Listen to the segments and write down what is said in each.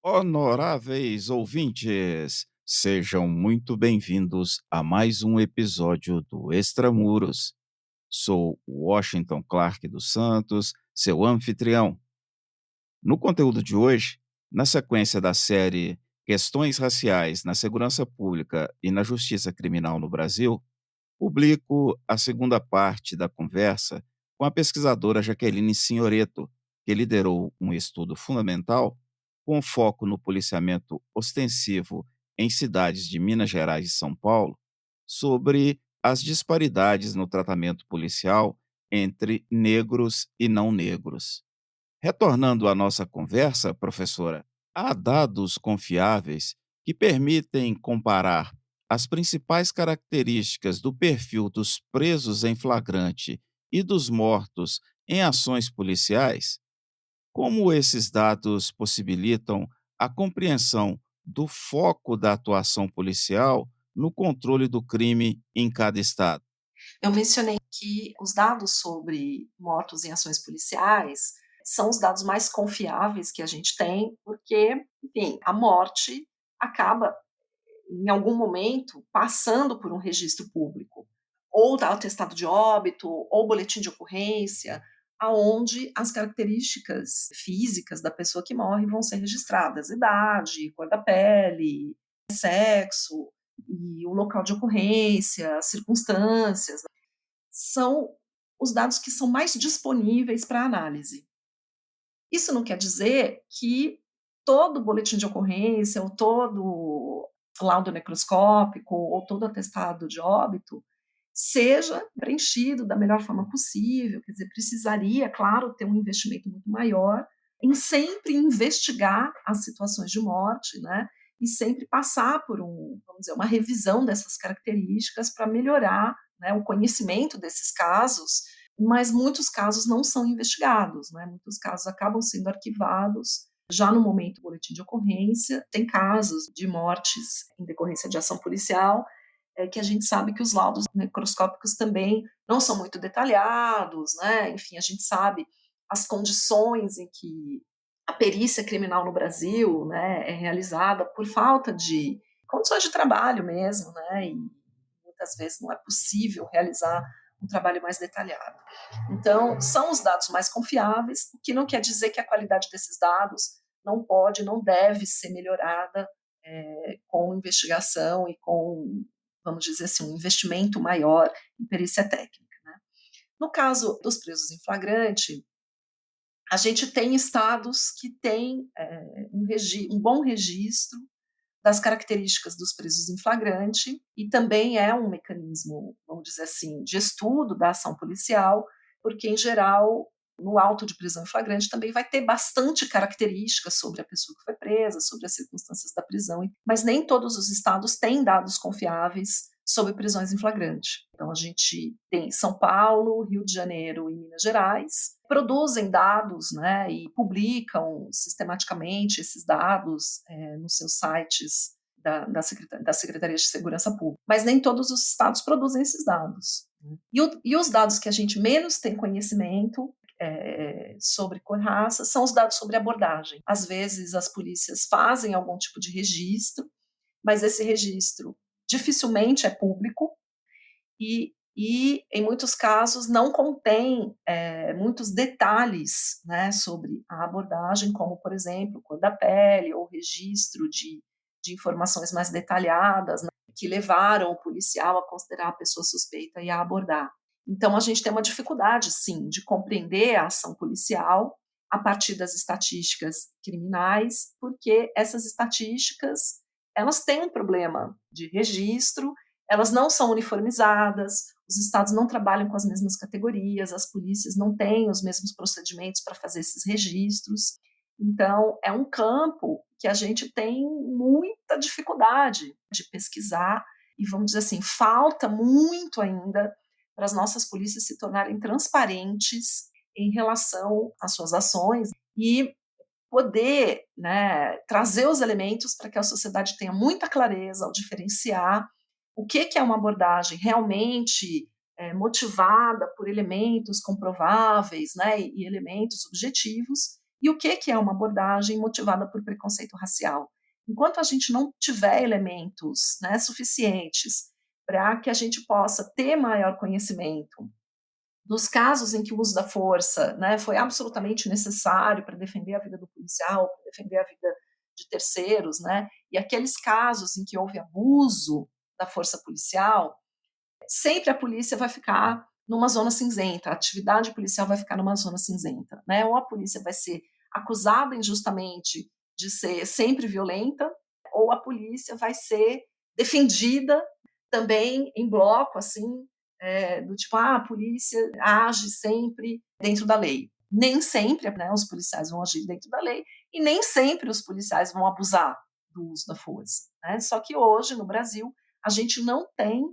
Honoráveis ouvintes, sejam muito bem-vindos a mais um episódio do Extramuros. Sou Washington Clark dos Santos, seu anfitrião. No conteúdo de hoje, na sequência da série Questões Raciais na Segurança Pública e na Justiça Criminal no Brasil, publico a segunda parte da conversa com a pesquisadora Jaqueline Signoretto, que liderou um estudo fundamental com foco no policiamento ostensivo em cidades de Minas Gerais e São Paulo, sobre as disparidades no tratamento policial entre negros e não negros. Retornando à nossa conversa, professora, há dados confiáveis que permitem comparar as principais características do perfil dos presos em flagrante e dos mortos em ações policiais? Como esses dados possibilitam a compreensão do foco da atuação policial no controle do crime em cada estado? Eu mencionei que os dados sobre mortos em ações policiais são os dados mais confiáveis que a gente tem, porque, enfim, a morte acaba, em algum momento, passando por um registro público, ou atestado de óbito, ou boletim de ocorrência, aonde as características físicas da pessoa que morre vão ser registradas: idade, cor da pele, sexo, e o local de ocorrência, as circunstâncias, são os dados que são mais disponíveis para análise. Isso não quer dizer que todo boletim de ocorrência, ou todo laudo necroscópico, ou todo atestado de óbito seja preenchido da melhor forma possível. Quer dizer, precisaria, claro, ter um investimento muito maior em sempre investigar as situações de morte, né, e sempre passar por vamos dizer, uma revisão dessas características para melhorar, né, o conhecimento desses casos, mas muitos casos não são investigados, né, muitos casos acabam sendo arquivados já no momento do boletim de ocorrência. Tem casos de mortes em decorrência de ação policial, que a gente sabe que os laudos necroscópicos também não são muito detalhados, né, enfim, a gente sabe as condições em que a perícia criminal no Brasil, né, é realizada por falta de condições de trabalho mesmo, né, e muitas vezes não é possível realizar um trabalho mais detalhado. Então, são os dados mais confiáveis, o que não quer dizer que a qualidade desses dados não pode, não deve ser melhorada com investigação e com, vamos dizer assim, um investimento maior em perícia técnica, né. No caso dos presos em flagrante, a gente tem estados que têm um bom registro das características dos presos em flagrante, e também é um mecanismo, vamos dizer assim, de estudo da ação policial, porque, em geral, no auto de prisão em flagrante também vai ter bastante características sobre a pessoa que foi presa, sobre as circunstâncias da prisão, mas nem todos os estados têm dados confiáveis sobre prisões em flagrante. Então, a gente tem São Paulo, Rio de Janeiro e Minas Gerais, produzem dados, né, e publicam sistematicamente esses dados nos seus sites da Secretaria de Segurança Pública. Mas nem todos os estados produzem esses dados. Né? E os dados que a gente menos tem conhecimento sobre cor raça são os dados sobre abordagem. Às vezes as polícias fazem algum tipo de registro, mas esse registro dificilmente é público, e em muitos casos não contém muitos detalhes, né, sobre a abordagem, como, por exemplo, cor da pele, ou registro de informações mais detalhadas, né, que levaram o policial a considerar a pessoa suspeita e a abordar. Então, a gente tem uma dificuldade, sim, de compreender a ação policial a partir das estatísticas criminais, porque essas estatísticas, elas têm um problema de registro, elas não são uniformizadas, os estados não trabalham com as mesmas categorias, as polícias não têm os mesmos procedimentos para fazer esses registros. Então, é um campo que a gente tem muita dificuldade de pesquisar, e, vamos dizer assim, falta muito ainda para as nossas polícias se tornarem transparentes em relação às suas ações. E poder, né, trazer os elementos para que a sociedade tenha muita clareza ao diferenciar o que é uma abordagem realmente motivada por elementos comprováveis, né, e elementos objetivos, e o que é uma abordagem motivada por preconceito racial. Enquanto a gente não tiver elementos, né, suficientes para que a gente possa ter maior conhecimento dos casos em que o uso da força, né, foi absolutamente necessário para defender a vida do policial, para defender a vida de terceiros, né, e aqueles casos em que houve abuso da força policial, sempre a polícia vai ficar numa zona cinzenta, a atividade policial vai ficar numa zona cinzenta, né, ou a polícia vai ser acusada injustamente de ser sempre violenta, ou a polícia vai ser defendida também em bloco, assim, do tipo, a polícia age sempre dentro da lei. Nem sempre, né, os policiais vão agir dentro da lei e nem sempre os policiais vão abusar do uso da força, né? Só que hoje, no Brasil, a gente não tem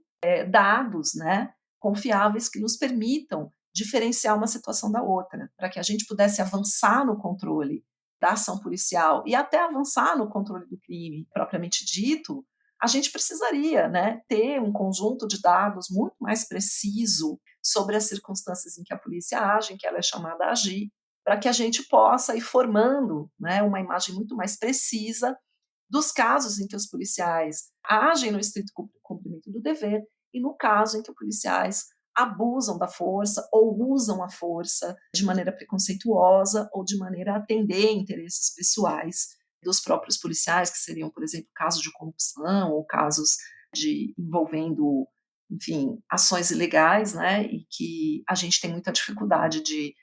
dados, né, confiáveis que nos permitam diferenciar uma situação da outra, para que a gente pudesse avançar no controle da ação policial e até avançar no controle do crime propriamente dito, a gente precisaria, né, ter um conjunto de dados muito mais preciso sobre as circunstâncias em que a polícia age, em que ela é chamada a agir, para que a gente possa ir formando, né, uma imagem muito mais precisa dos casos em que os policiais agem no estrito cumprimento do dever e no caso em que os policiais abusam da força ou usam a força de maneira preconceituosa ou de maneira a atender interesses pessoais dos próprios policiais, que seriam, por exemplo, casos de corrupção ou casos de envolvendo, enfim, ações ilegais, né, e que a gente tem muita dificuldade de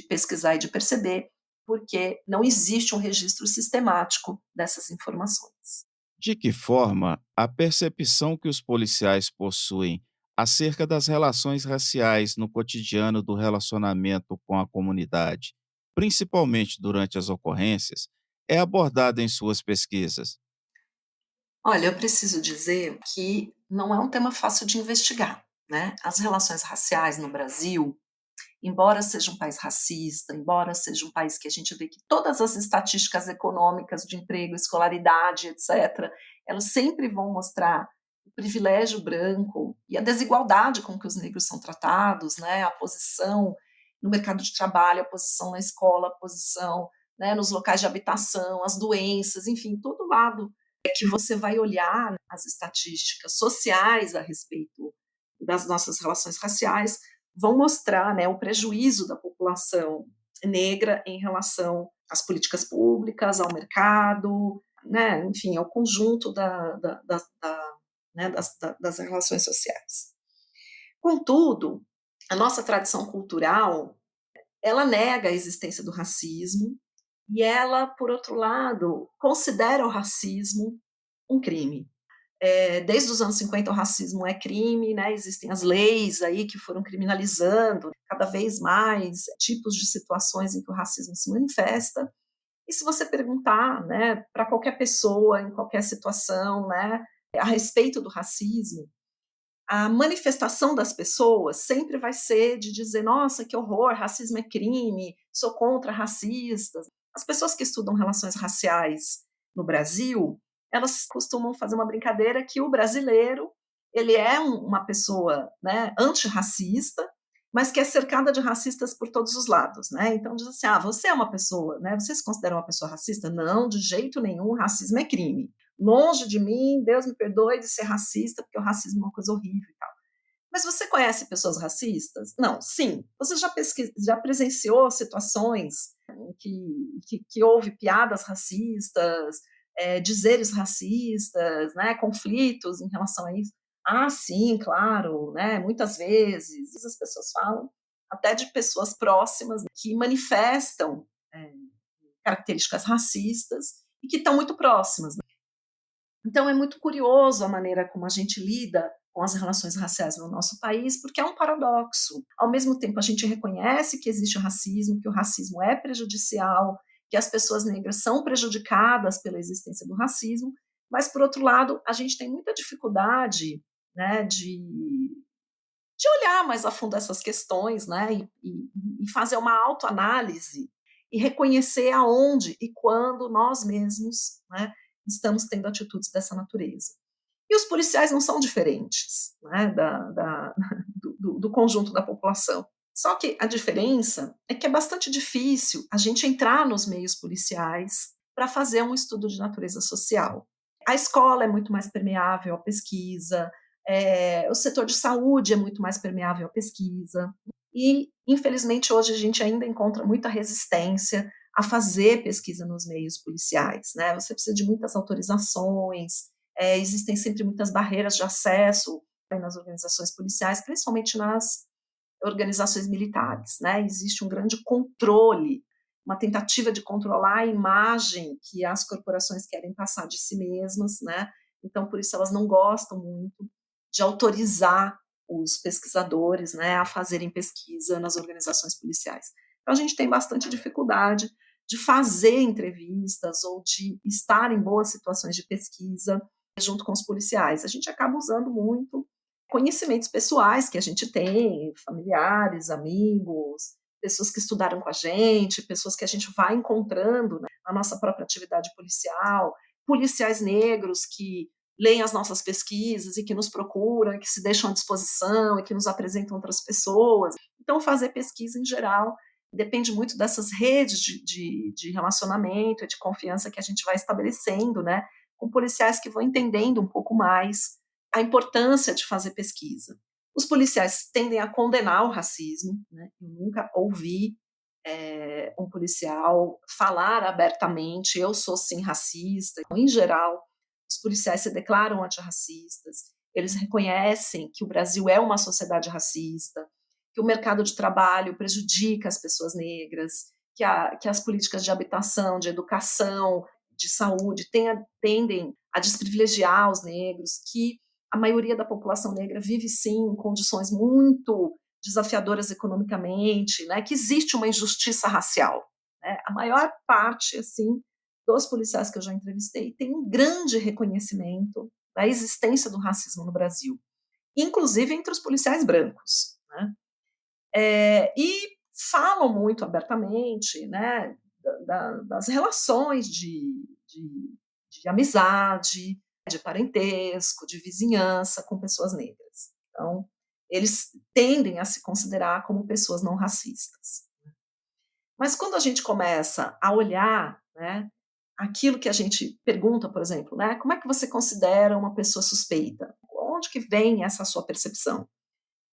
pesquisar e de perceber, porque não existe um registro sistemático dessas informações. De que forma a percepção que os policiais possuem acerca das relações raciais no cotidiano do relacionamento com a comunidade, principalmente durante as ocorrências, é abordada em suas pesquisas? Olha, eu preciso dizer que não é um tema fácil de investigar, né. As relações raciais no Brasil, embora seja um país racista, embora seja um país que a gente vê que todas as estatísticas econômicas de emprego, escolaridade, etcétera, elas sempre vão mostrar o privilégio branco e a desigualdade com que os negros são tratados, né, a posição no mercado de trabalho, a posição na escola, a posição, né, nos locais de habitação, as doenças, enfim, todo lado que você vai olhar as estatísticas sociais a respeito das nossas relações raciais, vão mostrar, né, o prejuízo da população negra em relação às políticas públicas, ao mercado, né, enfim, ao conjunto né, das relações sociais. Contudo, a nossa tradição cultural, ela nega a existência do racismo e ela, por outro lado, considera o racismo um crime. Desde os anos 50 o racismo é crime, né, existem as leis aí que foram criminalizando cada vez mais tipos de situações em que o racismo se manifesta. E se você perguntar, né, para qualquer pessoa, em qualquer situação, né, a respeito do racismo, a manifestação das pessoas sempre vai ser de dizer: "Nossa, que horror, racismo é crime, sou contra racistas". As pessoas que estudam relações raciais no Brasil, elas costumam fazer uma brincadeira que o brasileiro, ele é uma pessoa, né, antirracista, mas que é cercada de racistas por todos os lados, né. Então diz assim: "Ah, você é uma pessoa, né, você se considera uma pessoa racista?". "Não, de jeito nenhum, racismo é crime". Longe de mim, Deus me perdoe de ser racista, porque o racismo é uma coisa horrível e tal. Mas você conhece pessoas racistas? Não, sim. Você já presenciou situações em que houve piadas racistas, dizeres racistas, né, conflitos em relação a isso? Ah, sim, claro, né, muitas vezes. As pessoas falam até de pessoas próximas que manifestam, eh, características racistas e que estão muito próximas. Então é muito curioso a maneira como a gente lida com as relações raciais no nosso país, porque é um paradoxo. Ao mesmo tempo, a gente reconhece que existe o racismo, que o racismo é prejudicial, que as pessoas negras são prejudicadas pela existência do racismo, mas, por outro lado, a gente tem muita dificuldade, né, de olhar mais a fundo essas questões, né, e fazer uma autoanálise e reconhecer aonde e quando nós mesmos, né, estamos tendo atitudes dessa natureza. E os policiais não são diferentes, né, do conjunto da população. Só que a diferença é que é bastante difícil a gente entrar nos meios policiais para fazer um estudo de natureza social. A escola é muito mais permeável à pesquisa, o setor de saúde é muito mais permeável à pesquisa, e infelizmente hoje a gente ainda encontra muita resistência a fazer pesquisa nos meios policiais, né? Você precisa de muitas autorizações, existem sempre muitas barreiras de acesso nas organizações policiais, principalmente nas organizações militares, né? Existe um grande controle, uma tentativa de controlar a imagem que as corporações querem passar de si mesmas, né? Então, por isso elas não gostam muito de autorizar os pesquisadores, né, a fazerem pesquisa nas organizações policiais. Então, a gente tem bastante dificuldade de fazer entrevistas ou de estar em boas situações de pesquisa junto com os policiais. A gente acaba usando muito conhecimentos pessoais que a gente tem, familiares, amigos, pessoas que estudaram com a gente, pessoas que a gente vai encontrando, né, na nossa própria atividade policial, policiais negros que leem as nossas pesquisas e que nos procuram, e que se deixam à disposição e que nos apresentam outras pessoas. Então, fazer pesquisa em geral depende muito dessas redes de relacionamento e de confiança que a gente vai estabelecendo, né, com policiais que vão entendendo um pouco mais a importância de fazer pesquisa. Os policiais tendem a condenar o racismo, né? Eu nunca ouvi um policial falar abertamente, eu sou sim racista. Em geral, os policiais se declaram antirracistas, eles reconhecem que o Brasil é uma sociedade racista, que o mercado de trabalho prejudica as pessoas negras, que as políticas de habitação, de educação, de saúde tendem a desprivilegiar os negros, que a maioria da população negra vive sim em condições muito desafiadoras economicamente, né, que existe uma injustiça racial, né? A maior parte assim dos policiais que eu já entrevistei tem um grande reconhecimento da existência do racismo no Brasil, inclusive entre os policiais brancos, né? E falam muito abertamente, né, das relações de amizade, de parentesco, de vizinhança com pessoas negras. Então, eles tendem a se considerar como pessoas não racistas. Mas quando a gente começa a olhar, né, aquilo que a gente pergunta, por exemplo, né, como é que você considera uma pessoa suspeita? Onde que vem essa sua percepção?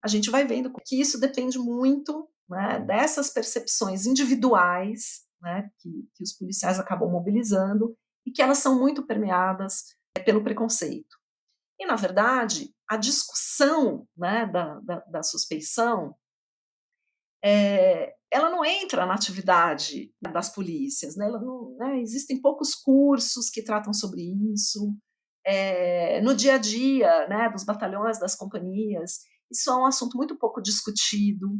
A gente vai vendo que isso depende muito, né, dessas percepções individuais, né, que os policiais acabam mobilizando e que elas são muito permeadas pelo preconceito. E, na verdade, a discussão, né, da suspeição, ela não entra na atividade das polícias, né, ela não, né, existem poucos cursos que tratam sobre isso, no dia a dia, né, dos batalhões, das companhias, isso é um assunto muito pouco discutido.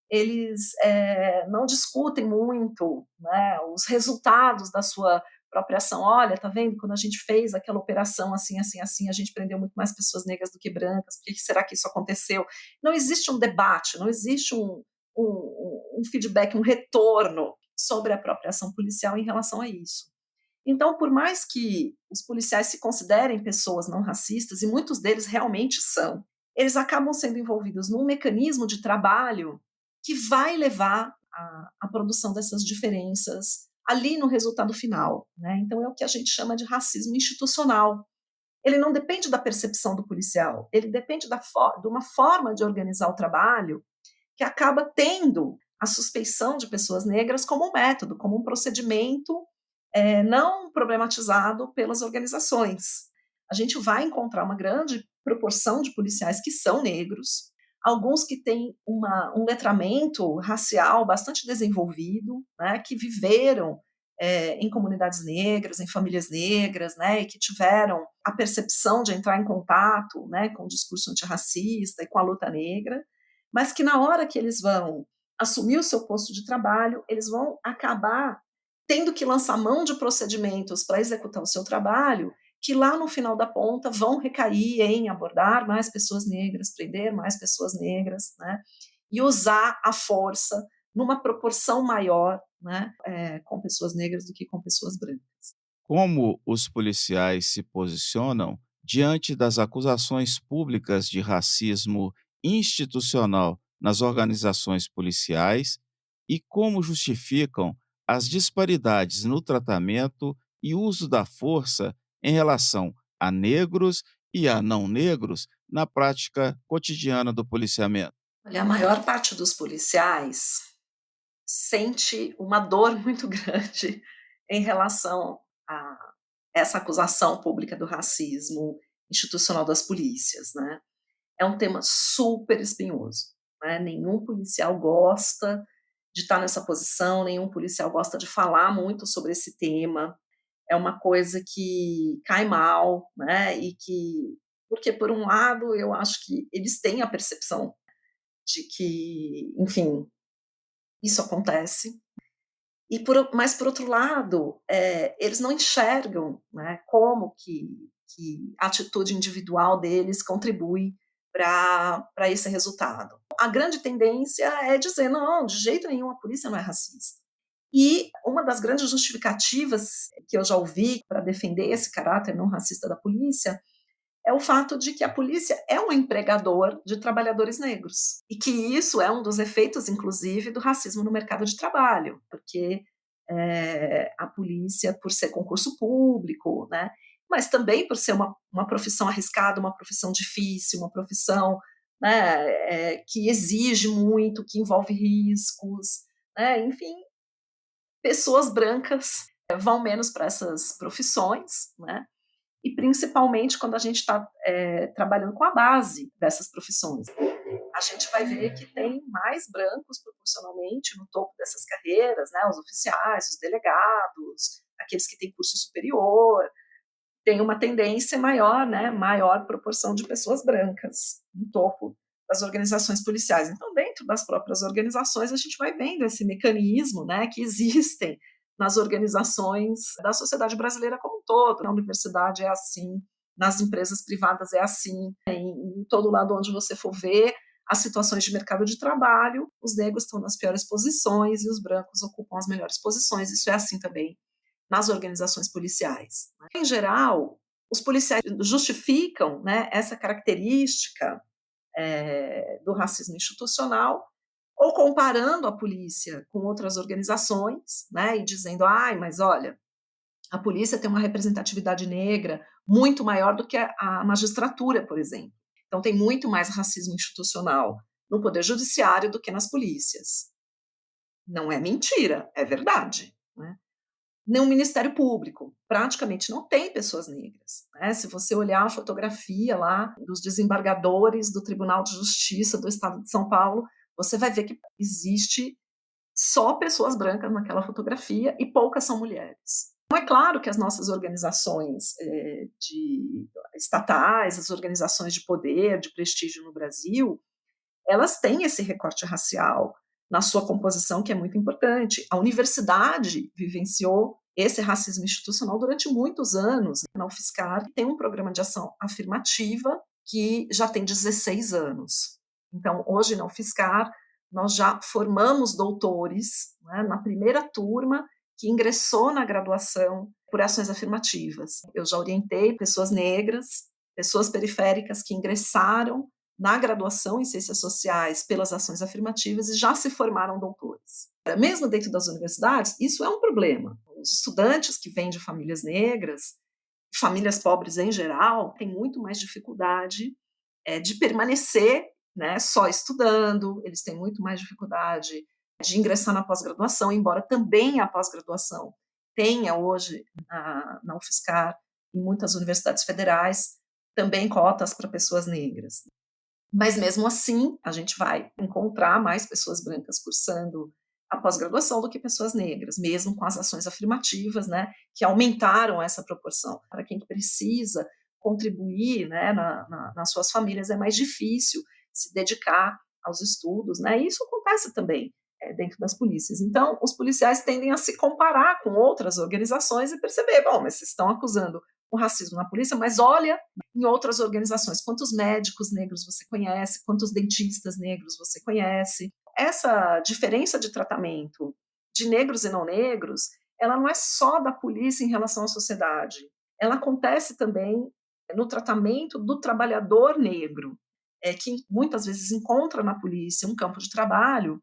Eles não discutem muito, né, os resultados da sua própria ação. Olha, tá vendo? Quando a gente fez aquela operação assim, assim, assim, a gente prendeu muito mais pessoas negras do que brancas. Por que será que isso aconteceu? Não existe um debate, não existe um feedback, um retorno sobre a própria ação policial em relação a isso. Então, por mais que os policiais se considerem pessoas não racistas, e muitos deles realmente são, eles acabam sendo envolvidos num mecanismo de trabalho que vai levar à produção dessas diferenças ali no resultado final, né? Então é o que a gente chama de racismo institucional. Ele não depende da percepção do policial, ele depende de uma forma de organizar o trabalho que acaba tendo a suspeição de pessoas negras como um método, como um procedimento não problematizado pelas organizações. A gente vai encontrar uma grande proporção de policiais que são negros, alguns que têm um letramento racial bastante desenvolvido, né, que viveram em comunidades negras, em famílias negras, né, e que tiveram a percepção de entrar em contato, né, com o discurso antirracista e com a luta negra, mas que na hora que eles vão assumir o seu posto de trabalho, eles vão acabar tendo que lançar mão de procedimentos para executar o seu trabalho, que lá no final da ponta vão recair em abordar mais pessoas negras, prender mais pessoas negras, né, e usar a força numa proporção maior, né, com pessoas negras do que com pessoas brancas. Como os policiais se posicionam diante das acusações públicas de racismo institucional nas organizações policiais e como justificam as disparidades no tratamento e uso da força em relação a negros e a não negros na prática cotidiana do policiamento? Olha, a maior parte dos policiais sente uma dor muito grande em relação a essa acusação pública do racismo institucional das polícias, né. É um tema super espinhoso, né, nenhum policial gosta de estar nessa posição, nenhum policial gosta de falar muito sobre esse tema, é uma coisa que cai mal, né, porque por um lado eu acho que eles têm a percepção de que, enfim, isso acontece, mas por outro lado, eles não enxergam, né, como que a atitude individual deles contribui para esse resultado. A grande tendência é dizer: "Não, de jeito nenhum a polícia não é racista". E uma das grandes justificativas que eu já ouvi para defender esse caráter não racista da polícia é o fato de que a polícia é um empregador de trabalhadores negros, e que isso é um dos efeitos, inclusive, do racismo no mercado de trabalho, porque, a polícia, por ser concurso público, né, mas também por ser uma profissão arriscada, uma profissão difícil, uma profissão, né, que exige muito, que envolve riscos, né, enfim, pessoas brancas vão menos para essas profissões, né, e principalmente quando a gente está trabalhando com a base dessas profissões. A gente vai ver que tem mais brancos proporcionalmente no topo dessas carreiras, né, os oficiais, os delegados, aqueles que têm curso superior, tem uma tendência maior, né, maior proporção de pessoas brancas no topo das organizações policiais. Então, dentro das próprias organizações, a gente vai vendo esse mecanismo, né, que existem nas organizações da sociedade brasileira como um todo. Na universidade é assim, nas empresas privadas é assim, em todo lado onde você for ver as situações de mercado de trabalho, os negros estão nas piores posições e os brancos ocupam as melhores posições. Isso é assim também nas organizações policiais. Em geral, os policiais justificam, né, essa característica do racismo institucional, ou comparando a polícia com outras organizações, né, e dizendo, ai, mas olha, a polícia tem uma representatividade negra muito maior do que a magistratura, por exemplo. Então tem muito mais racismo institucional no poder judiciário do que nas polícias. Não é mentira, é verdade. Né? No Ministério Público, praticamente não tem pessoas negras, né, se você olhar a fotografia lá dos desembargadores do Tribunal de Justiça do Estado de São Paulo, você vai ver que existe só pessoas brancas naquela fotografia e poucas são mulheres. Então é claro que as nossas organizações, estatais, as organizações de poder, de prestígio no Brasil, elas têm esse recorte racial na sua composição, que é muito importante. A universidade vivenciou esse racismo institucional durante muitos anos. Na UFSCar tem um programa de ação afirmativa que já tem 16 anos. Então, hoje na UFSCar, nós já formamos doutores, né, na primeira turma que ingressou na graduação por ações afirmativas. Eu já orientei pessoas negras, pessoas periféricas que ingressaram na graduação em ciências sociais pelas ações afirmativas e já se formaram doutores. Mesmo dentro das universidades, isso é um problema. Os estudantes que vêm de famílias negras, famílias pobres em geral, têm muito mais dificuldade de permanecer, né, só estudando, eles têm muito mais dificuldade de ingressar na pós-graduação, embora também a pós-graduação tenha hoje na UFSCar, em muitas universidades federais, também cotas para pessoas negras. Mas mesmo assim, a gente vai encontrar mais pessoas brancas cursando a pós-graduação do que pessoas negras, mesmo com as ações afirmativas, né, que aumentaram essa proporção. Para quem precisa contribuir, né, nas suas famílias, é mais difícil se dedicar aos estudos, né, e isso acontece também dentro das polícias. Então, os policiais tendem a se comparar com outras organizações e perceber, bom, mas vocês estão acusando o racismo na polícia, mas olha em outras organizações, quantos médicos negros você conhece, quantos dentistas negros você conhece, essa diferença de tratamento de negros e não negros, ela não é só da polícia em relação à sociedade, ela acontece também no tratamento do trabalhador negro, que muitas vezes encontra na polícia um campo de trabalho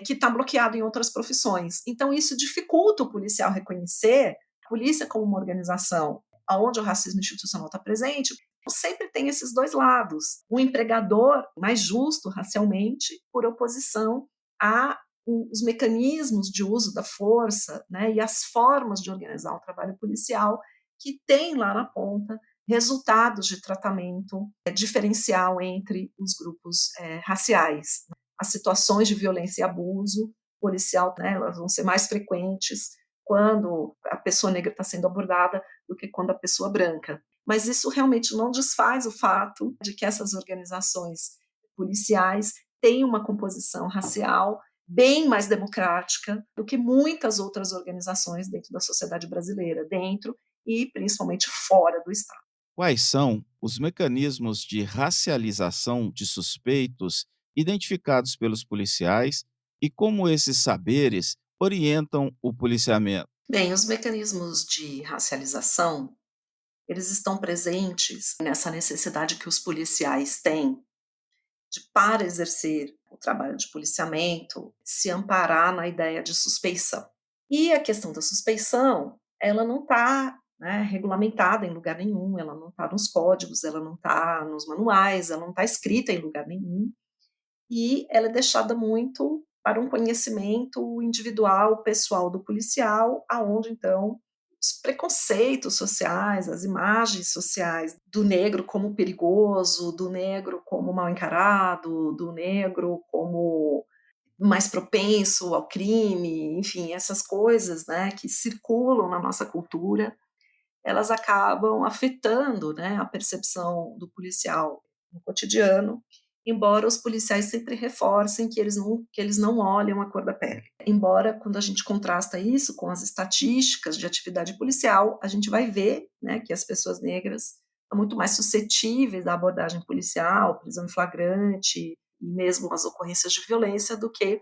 que está bloqueado em outras profissões. Então, isso dificulta o policial reconhecer a polícia como uma organização onde o racismo institucional está presente. Sempre tem esses dois lados. O empregador mais justo racialmente, por oposição a os mecanismos de uso da força, né, e as formas de organizar o trabalho policial que tem lá na ponta resultados de tratamento diferencial entre os grupos raciais. As situações de violência e abuso policial, né, elas vão ser mais frequentes quando a pessoa negra está sendo abordada do que quando a pessoa branca. Mas isso realmente não desfaz o fato de que essas organizações policiais têm uma composição racial bem mais democrática do que muitas outras organizações dentro da sociedade brasileira, dentro e principalmente fora do Estado. Quais são os mecanismos de racialização de suspeitos identificados pelos policiais e como esses saberes orientam o policiamento? Bem, os mecanismos de racialização, eles estão presentes nessa necessidade que os policiais têm de, para exercer o trabalho de policiamento, se amparar na ideia de suspeição. E a questão da suspeição, ela não está, né, regulamentada em lugar nenhum, ela não está nos códigos, ela não está nos manuais, ela não está escrita em lugar nenhum, e ela é deixada muito para um conhecimento individual, pessoal do policial, aonde então os preconceitos sociais, as imagens sociais do negro como perigoso, do negro como mal encarado, do negro como mais propenso ao crime, enfim, essas coisas, né, que circulam na nossa cultura, elas acabam afetando, né, a percepção do policial no cotidiano, embora os policiais sempre reforcem que eles não olham a cor da pele. Embora, quando a gente contrasta isso com as estatísticas de atividade policial, a gente vai ver, né, que as pessoas negras são muito mais suscetíveis à abordagem policial, prisão em flagrante e mesmo as ocorrências de violência do que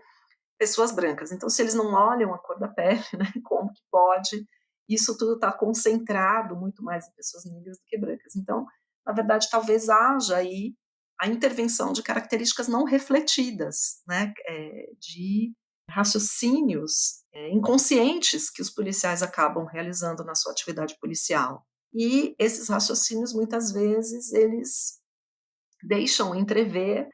pessoas brancas. Então, se eles não olham a cor da pele, né, como que pode? Isso tudo está concentrado muito mais em pessoas negras do que brancas. Então, na verdade, talvez haja aí a intervenção de características não refletidas, né, de raciocínios inconscientes que os policiais acabam realizando na sua atividade policial. E esses raciocínios, muitas vezes, eles deixam entrever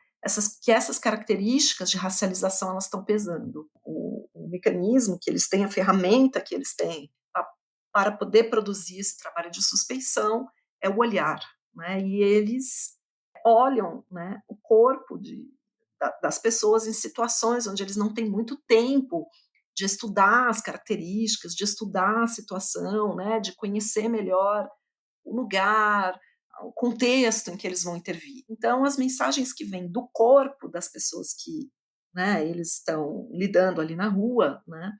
que essas características de racialização elas estão pesando. O mecanismo que eles têm, a ferramenta que eles têm para poder produzir esse trabalho de suspeição é o olhar, né? E eles olham, né, o corpo das pessoas em situações onde eles não têm muito tempo de estudar as características, de estudar a situação, né, de conhecer melhor o lugar, o contexto em que eles vão intervir. Então, as mensagens que vêm do corpo das pessoas que, né, eles estão lidando ali na rua, né,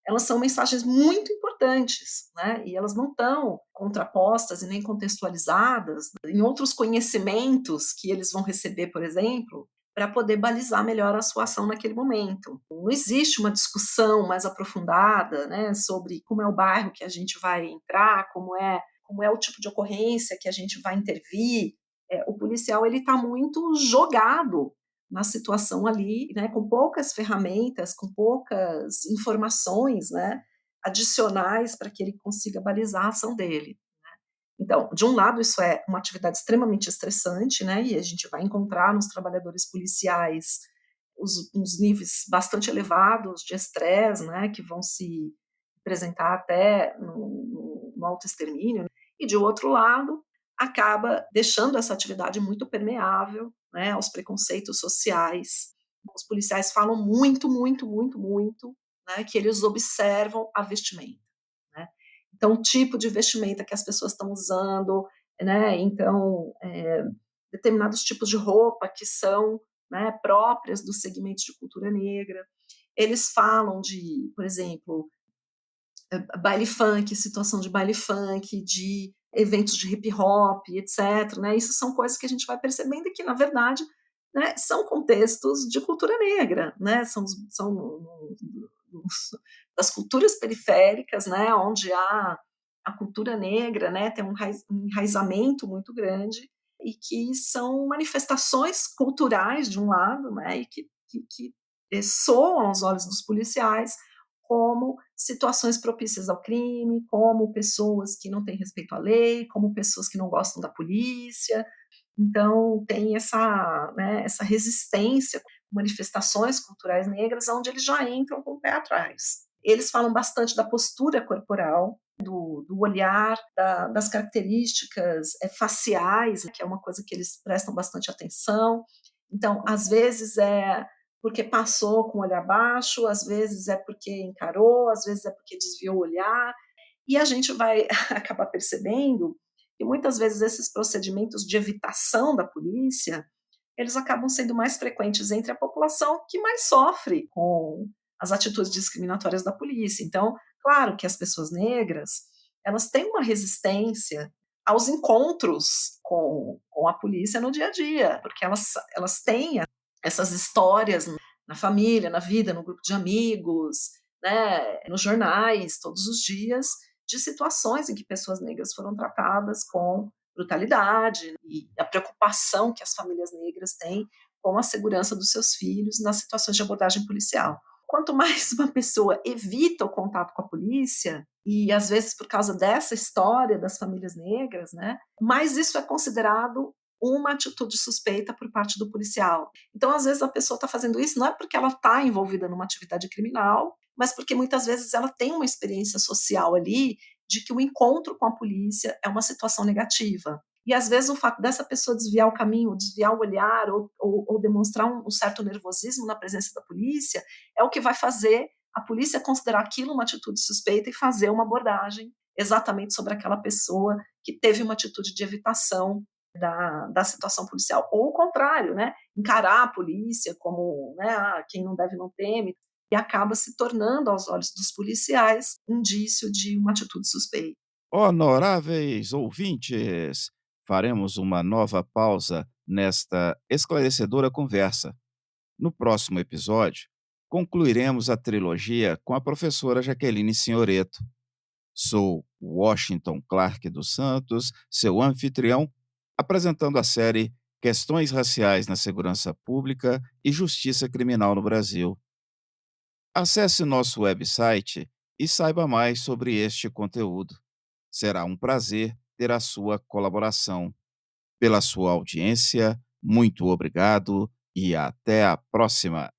elas são mensagens muito importantes, né, e elas não estão contrapostas e nem contextualizadas em outros conhecimentos que eles vão receber, por exemplo, para poder balizar melhor a sua ação naquele momento. Não existe uma discussão mais aprofundada, né, sobre como é o bairro que a gente vai entrar, como é o tipo de ocorrência que a gente vai intervir. O policial ele está muito jogado na situação ali, né, com poucas ferramentas, com poucas informações, né, adicionais para que ele consiga balizar a ação dele. Então, de um lado, isso é uma atividade extremamente estressante, né, e a gente vai encontrar nos trabalhadores policiais uns níveis bastante elevados de estresse, né, que vão se apresentar até no autoextermínio, e de outro lado, acaba deixando essa atividade muito permeável, né, aos preconceitos sociais. Os policiais falam muito, muito, muito, muito, né, que eles observam a vestimenta, né. Então, o tipo de vestimenta que as pessoas estão usando, né, então, determinados tipos de roupa que são, né, próprias dos segmentos de cultura negra. Eles falam de, por exemplo, baile funk, situação de baile funk, de eventos de hip hop, etc, né, isso são coisas que a gente vai percebendo que, na verdade, né, são contextos de cultura negra, né, são os das culturas periféricas, né, onde há a cultura negra, né, tem um enraizamento muito grande e que são manifestações culturais de um lado, né, e que soam aos olhos dos policiais como situações propícias ao crime, como pessoas que não têm respeito à lei, como pessoas que não gostam da polícia. Então tem essa, né, essa resistência, manifestações culturais negras, onde eles já entram com o pé atrás. Eles falam bastante da postura corporal, do olhar, das características faciais, que é uma coisa que eles prestam bastante atenção. Então, às vezes é porque passou com o olhar baixo, às vezes é porque encarou, às vezes é porque desviou o olhar, e a gente vai acabar percebendo que muitas vezes esses procedimentos de evitação da polícia, eles acabam sendo mais frequentes entre a população que mais sofre com as atitudes discriminatórias da polícia. Então, claro que as pessoas negras, elas têm uma resistência aos encontros com a polícia no dia a dia, porque elas têm essas histórias na família, na vida, no grupo de amigos, né, nos jornais, todos os dias, de situações em que pessoas negras foram tratadas com brutalidade e a preocupação que as famílias negras têm com a segurança dos seus filhos nas situações de abordagem policial. Quanto mais uma pessoa evita o contato com a polícia, e às vezes por causa dessa história das famílias negras, né, mais isso é considerado uma atitude suspeita por parte do policial. Então, às vezes, a pessoa está fazendo isso não é porque ela está envolvida numa atividade criminal, mas porque muitas vezes ela tem uma experiência social ali de que o encontro com a polícia é uma situação negativa. E às vezes o fato dessa pessoa desviar o caminho, desviar o olhar ou demonstrar um certo nervosismo na presença da polícia é o que vai fazer a polícia considerar aquilo uma atitude suspeita e fazer uma abordagem exatamente sobre aquela pessoa que teve uma atitude de evitação da situação policial, ou o contrário, né, encarar a polícia como, né, quem não deve não teme, e acaba se tornando, aos olhos dos policiais, indício de uma atitude suspeita. Honoráveis ouvintes, faremos uma nova pausa nesta esclarecedora conversa. No próximo episódio, concluiremos a trilogia com a professora Jaqueline Senhoreto. Sou Washington Clark dos Santos, seu anfitrião, apresentando a série Questões Raciais na Segurança Pública e Justiça Criminal no Brasil. Acesse nosso website e saiba mais sobre este conteúdo. Será um prazer ter a sua colaboração. Pela sua audiência, muito obrigado e até a próxima.